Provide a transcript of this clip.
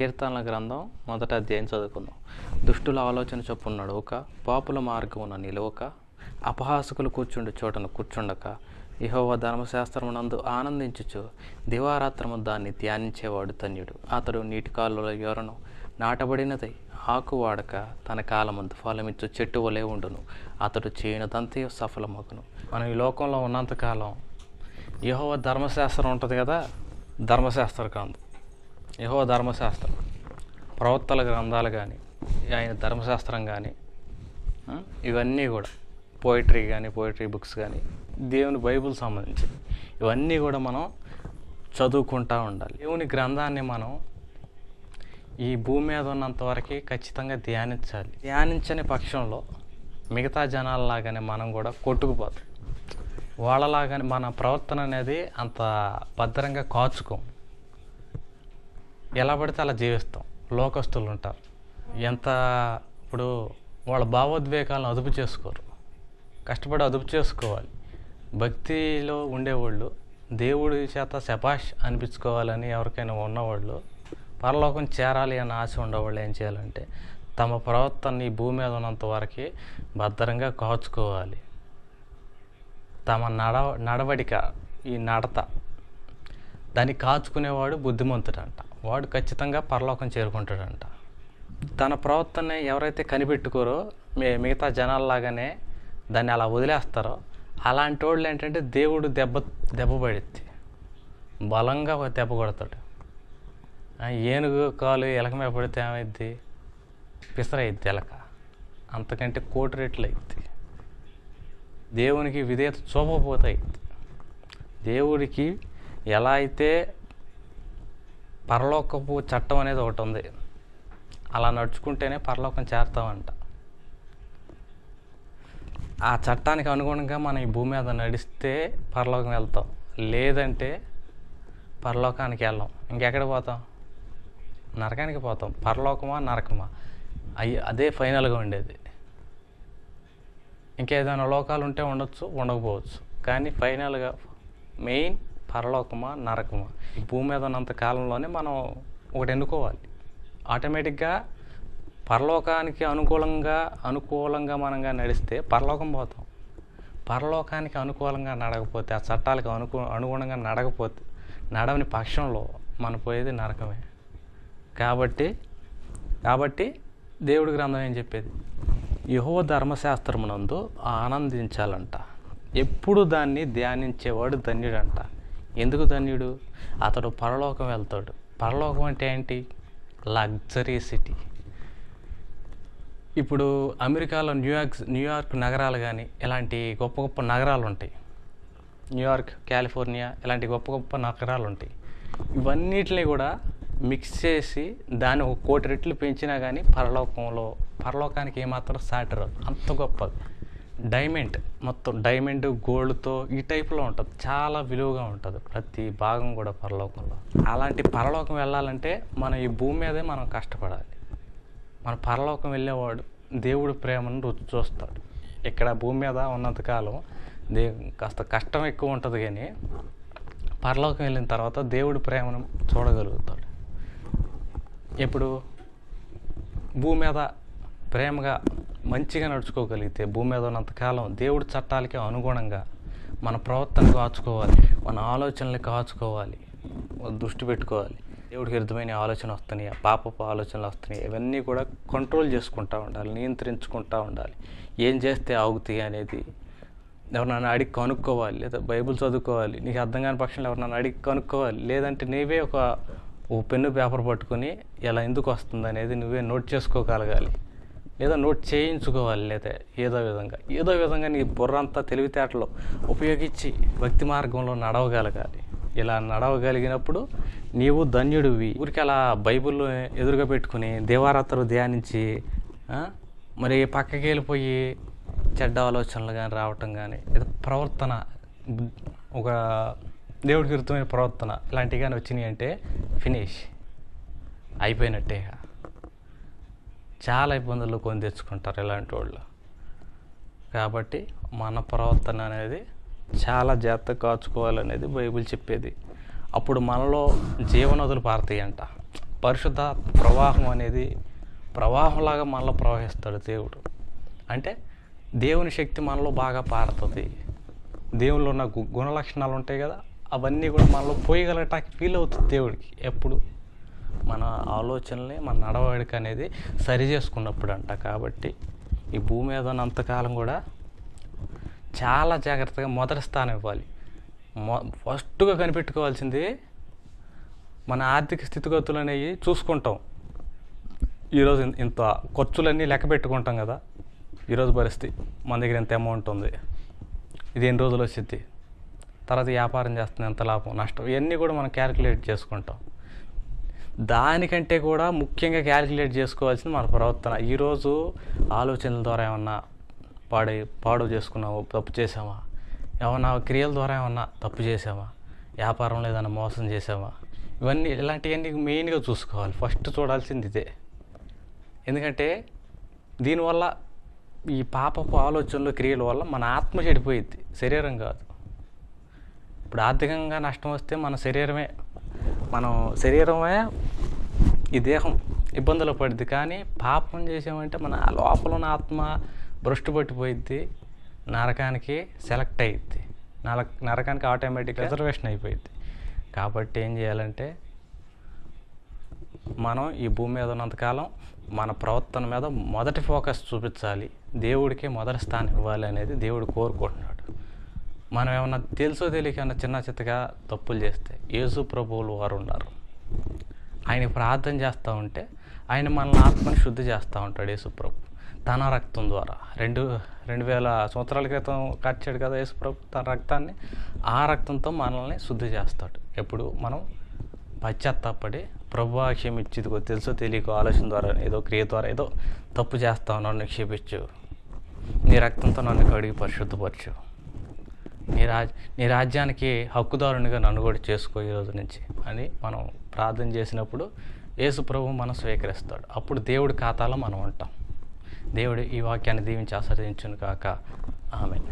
కీర్తనల గ్రంథం మొదటి అధ్యాయం చదువుకుందాం. దుష్టుల ఆలోచన చొప్పున నడవక, పాపుల మార్గమున నిలవక, అపహాసకులు కూర్చుండు చోటను కూర్చుండక, యెహోవా ధర్మశాస్త్రమునందు ఆనందించుచు దివారాత్రము దాన్ని ధ్యానించేవాడు ధన్యుడు. అతడు నీటి కాలువల యొరను నాటబడినదై ఆకు వాడక తన కాలమందు ఫలమిచ్చు చెట్టు వలె ఉండును. అతడు చేయనదంతయు సఫలమగును. మనం ఈ లోకంలో ఉన్నంతకాలం యెహోవా ధర్మశాస్త్రం ఉంటుంది కదా, ధర్మశాస్త్ర గ్రంథం, యెహోవా ధర్మశాస్త్రం, ప్రవక్తల గ్రంథాలు కానీ, ఆయన ధర్మశాస్త్రం కానీ, ఇవన్నీ కూడా పోయిటరీ బుక్స్ కానీ, దేవుని బైబిల్ సంబంధించి ఇవన్నీ కూడా మనం చదువుకుంటూ ఉండాలి. దేవుని గ్రంథాన్ని మనం ఈ భూమి మీద ఉన్నంత వరకు ఖచ్చితంగా ధ్యానించాలి. ధ్యానించని పక్షంలో మిగతా జనాలలాగానే మనం కూడా కొట్టుకుపోతాం. వాళ్ళలాగానే మన ప్రవర్తన అనేది అంత భద్రంగా కాచుకోం. ఎలా పడితే అలా జీవిస్తాం. లోకస్తులు ఉంటారు, ఇప్పుడు వాళ్ళ భావోద్వేగాలను అదుపు చేసుకోరు. కష్టపడి అదుపు చేసుకోవాలి. భక్తిలో ఉండేవాళ్ళు, దేవుడి చేత శభాష్ అనిపించుకోవాలని ఎవరికైనా ఉన్నవాళ్ళు, పరలోకం చేరాలి అన్న ఆశ ఉండేవాళ్ళు ఏం చేయాలంటే తమ ప్రవర్తనని భూమి మీద ఉన్నంత వరకు భద్రంగా కాచుకోవాలి. తమ నడవడిక, ఈ నడత, దాన్ని కాచుకునేవాడు బుద్ధిమంతుడంట. వాడు ఖచ్చితంగా పరలోకం చేరుకుంటాడంట. తన ప్రవర్తనని ఎవరైతే కనిపెట్టుకోరో, మిగతా జనాల్లాగానే దాన్ని అలా వదిలేస్తారో, అలాంటి వాళ్ళు ఏంటంటే దేవుడు దెబ్బ పడిద్ది, బలంగా దెబ్బ కొడతాడు. ఏనుగు కాలు ఎలక మీద పడితే ఏమైద్ది? పిసరైద్ది ఎలక, అంతకంటే కోటి రెట్లు అయిద్ది. దేవునికి విధేయత చూపకపోతే దేవుడికి ఎలా అయితే పరలోకపు చట్టం అనేది ఒకటి ఉంది, అలా నడుచుకుంటేనే పరలోకం చేరుతామంట. ఆ చట్టానికి అనుగుణంగా మనం ఈ భూమి మీద నడిస్తే పరలోకం వెళ్తాం, లేదంటే పరలోకానికి వెళ్ళాం. ఇంకెక్కడ పోతాం? నరకానికి పోతాం. పరలోకమా నరకమా అదే ఫైనల్గా ఉండేది. ఇంకేదైనా లోకాలు ఉంటే ఉండొచ్చు, ఉండకపోవచ్చు, కానీ ఫైనల్గా మెయిన్ పరలోకమా నరకమా. ఈ భూమి మీద ఉన్నంత కాలంలోనే మనం ఒకటి ఎన్నుకోవాలి. ఆటోమేటిక్గా పరలోకానికి అనుకూలంగా మనంగా నడిస్తే పరలోకం పోతాం. పరలోకానికి అనుకూలంగా నడకపోతే, ఆ చట్టాలకు అనుగుణంగా నడవని పక్షంలో మనం పోయేది నరకమే. కాబట్టి దేవుడి గ్రంథం ఏం చెప్పేది? యెహోవా ధర్మశాస్త్రమునందు ఆనందించాలంట. ఎప్పుడు దాన్ని ధ్యానించేవాడు ధన్యుడంట. ఎందుకు ధన్యుడు? అతడు పరలోకం వెళ్తాడు. పరలోకం అంటే ఏంటి? Luxury city. ఇప్పుడు అమెరికాలో న్యూయార్క్ నగరాలు కానీ, ఇలాంటి గొప్ప గొప్ప నగరాలు ఉంటాయి. న్యూయార్క్, కాలిఫోర్నియా, ఇలాంటి గొప్ప గొప్ప నగరాలు ఉంటాయి. ఇవన్నిటిని కూడా మిక్స్ చేసి దాన్ని 1 కోటి రెట్లు పెంచినా కానీ పరలోకానికి ఏమాత్రం సాటి రాదు. అంత గొప్పది. మొత్తం డైమండ్, గోల్డ్తో ఈ టైప్లో ఉంటుంది. చాలా విలువగా ఉంటుంది ప్రతి భాగం కూడా పరలోకంలో. అలాంటి పరలోకం వెళ్ళాలంటే మనం ఈ భూమి మీదే మనం కష్టపడాలి. మన పరలోకం వెళ్ళేవాడు దేవుడి ప్రేమను రుచి చూస్తాడు. ఇక్కడ భూమి మీద ఉన్నంతకాలం కాస్త కష్టం ఎక్కువ ఉంటుంది, కానీ పరలోకం వెళ్ళిన తర్వాత దేవుడి ప్రేమను చూడగలుగుతాడు. ఇప్పుడు భూమి మీద ప్రేమగా మంచిగా నడుచుకోగలిగితే, భూమి మీద ఉన్నంతకాలం దేవుడి చట్టాలకి అనుగుణంగా మన ప్రవర్తన కాచుకోవాలి, మన ఆలోచనలు కాచుకోవాలి, దృష్టి పెట్టుకోవాలి. దేవుడికి విరుద్ధమైన ఆలోచన వస్తున్నాయి, పాపపు ఆలోచనలు వస్తున్నాయి, ఇవన్నీ కూడా కంట్రోల్ చేసుకుంటూ ఉండాలి, నియంత్రించుకుంటూ ఉండాలి. ఏం చేస్తే ఆగుతాయి అనేది ఎవరినైనా అడిగి కనుక్కోవాలి, లేదా బైబిల్ చదువుకోవాలి. నీకు అర్థం కాని పక్షంలో ఎవరినైనా అడిగి కనుక్కోవాలి. లేదంటే నీవే ఒక పెన్ను పేపర్ పట్టుకుని ఇలా ఎందుకు వస్తుంది అనేది నువ్వే నోట్ చేసుకోగలగాలి, లేదా నోట్ చేయించుకోవాలి. లేదా ఏదో విధంగా నీ బుర్రంతా తెలివితేటలో ఉపయోగించి భక్తి మార్గంలో నడవగలగాలి. ఇలా నడవగలిగినప్పుడు నీవు ధన్యుడివి. ఊరికి అలా బైబిల్లో ఎదురుగా పెట్టుకుని దేవారాత్రులు ధ్యానించి మరి పక్కకి వెళ్ళిపోయి చెడ్డ ఆలోచనలు కానీ రావటం కానీ, ఏదో ప్రవర్తన, ఒక దేవుడికి విరుద్ధమైన ప్రవర్తన ఇలాంటివి కానీ వచ్చినాయి అంటే ఫినిష్ అయిపోయినట్టే. చాలా ఇబ్బందులు కొని తెచ్చుకుంటారు ఇలాంటి వాళ్ళు. కాబట్టి మన ప్రవర్తన అనేది చాలా జాగ్రత్తగా కాచుకోవాలనేది బైబిల్ చెప్పేది. అప్పుడు మనలో జీవనదులు పారుతాయి అంట. పరిశుద్ధ ప్రవాహం అనేది ప్రవాహంలాగా మనలో ప్రవహిస్తాడు దేవుడు. అంటే దేవుని శక్తి మనలో బాగా పారుతుంది. దేవుళ్ళు ఉన్న గుణలక్షణాలు ఉంటాయి కదా, అవన్నీ కూడా మనలో పోయగలటానికి ఫీల్ అవుతుంది దేవుడికి. ఎప్పుడు మన ఆలోచనల్ని, మన నడవడిక అనేది సరి చేసుకున్నప్పుడు అంట. కాబట్టి ఈ భూమి మీద ఉన్నంతకాలం కూడా చాలా జాగ్రత్తగా మొదటి స్థానం ఇవ్వాలి. ఫస్ట్గా కనిపెట్టుకోవాల్సింది మన ఆర్థిక స్థితిగతులు అనేవి చూసుకుంటాం. ఈరోజు ఇంత ఖర్చులన్నీ లెక్క పెట్టుకుంటాం కదా, ఈరోజు పరిస్థితి మన దగ్గర ఎంత అమౌంట్ ఉంది, ఇది ఎన్ని రోజులు వచ్చింది, తర్వాత వ్యాపారం చేస్తుంది ఎంత లాభం నష్టం, ఇవన్నీ కూడా మనం క్యాలిక్యులేట్ చేసుకుంటాం. దానికంటే కూడా ముఖ్యంగా క్యాలిక్యులేట్ చేసుకోవాల్సింది మన ప్రవర్తన. ఈరోజు ఆలోచనల ద్వారా ఏమన్నా పాడు చేసుకున్నాము, తప్పు చేసామా, ఏమన్నా క్రియల ద్వారా ఏమన్నా తప్పు చేసామా, వ్యాపారంలో ఏదైనా మోసం చేసామా, ఇవన్నీ ఇలాంటివన్నీ మెయిన్గా చూసుకోవాలి. ఫస్ట్ చూడాల్సింది ఇదే. ఎందుకంటే దీనివల్ల ఈ పాపపు ఆలోచనలు, క్రియల వల్ల మన ఆత్మ చెడిపోయిద్ది, శరీరం కాదు. ఇప్పుడు ఆర్థికంగా నష్టం వస్తే మన శరీరమే ఈ దేహం ఇబ్బందులు పడుద్ది. కానీ పాపం చేసామంటే మన లోపల ఉన్న ఆత్మ భ్రష్టు పట్టిపోయిద్ది, నరకానికి సెలెక్ట్ అయ్యిద్ది, నరకానికి ఆటోమేటిక్ రిజర్వేషన్ అయిపోయిద్ది. కాబట్టి ఏం చేయాలంటే మనం ఈ భూమి మీద ఉన్నంతకాలం మన ప్రవర్తన మీద మొదటి ఫోకస్ చూపించాలి. దేవుడికే మొదటి స్థానం ఇవ్వాలి అనేది దేవుడు కోరుకుంటున్నాడు. మనం ఏమన్నా తెలుసో తెలియక ఏమన్నా చిన్న చిత్తగా తప్పులు చేస్తే యేసు ప్రభువులు వారు ఉన్నారు. ఆయన ప్రార్థన చేస్తూ ఉంటే ఆయన మనల్ని ఆత్మని శుద్ధి చేస్తూ ఉంటాడు. యేసు ప్రభు తన రక్తం ద్వారా 2000 సంవత్సరాల క్రితం కట్టాడు కదా యేసు ప్రభు తన రక్తాన్ని. ఆ రక్తంతో మనల్ని శుద్ధి చేస్తాడు. ఎప్పుడు మనం పశ్చాత్తాపడి ప్రభువా క్షమించు, ఇదిగో తెలుసో తెలియకో ఆలోచన ద్వారా ఏదో క్రియ ద్వారా ఏదో తప్పు చేస్తావు, నన్ను క్షమించు, నీ రక్తంతో నన్ను కడిగి పరిశుద్ధపరచు, నీ రాజ్యానికి హక్కుదారునిగా నన్ను కూడా చేసుకో ఈ రోజు నుంచి అని మనం ప్రార్థన చేసినప్పుడు యేసు ప్రభు మనం స్వీకరిస్తాడు. అప్పుడు దేవుడి ఖాతాలో మనం ఉంటాం. దేవుడు ఈ వాక్యాన్ని దీవించి ఆశీర్వదించును కాక. ఆమేన్.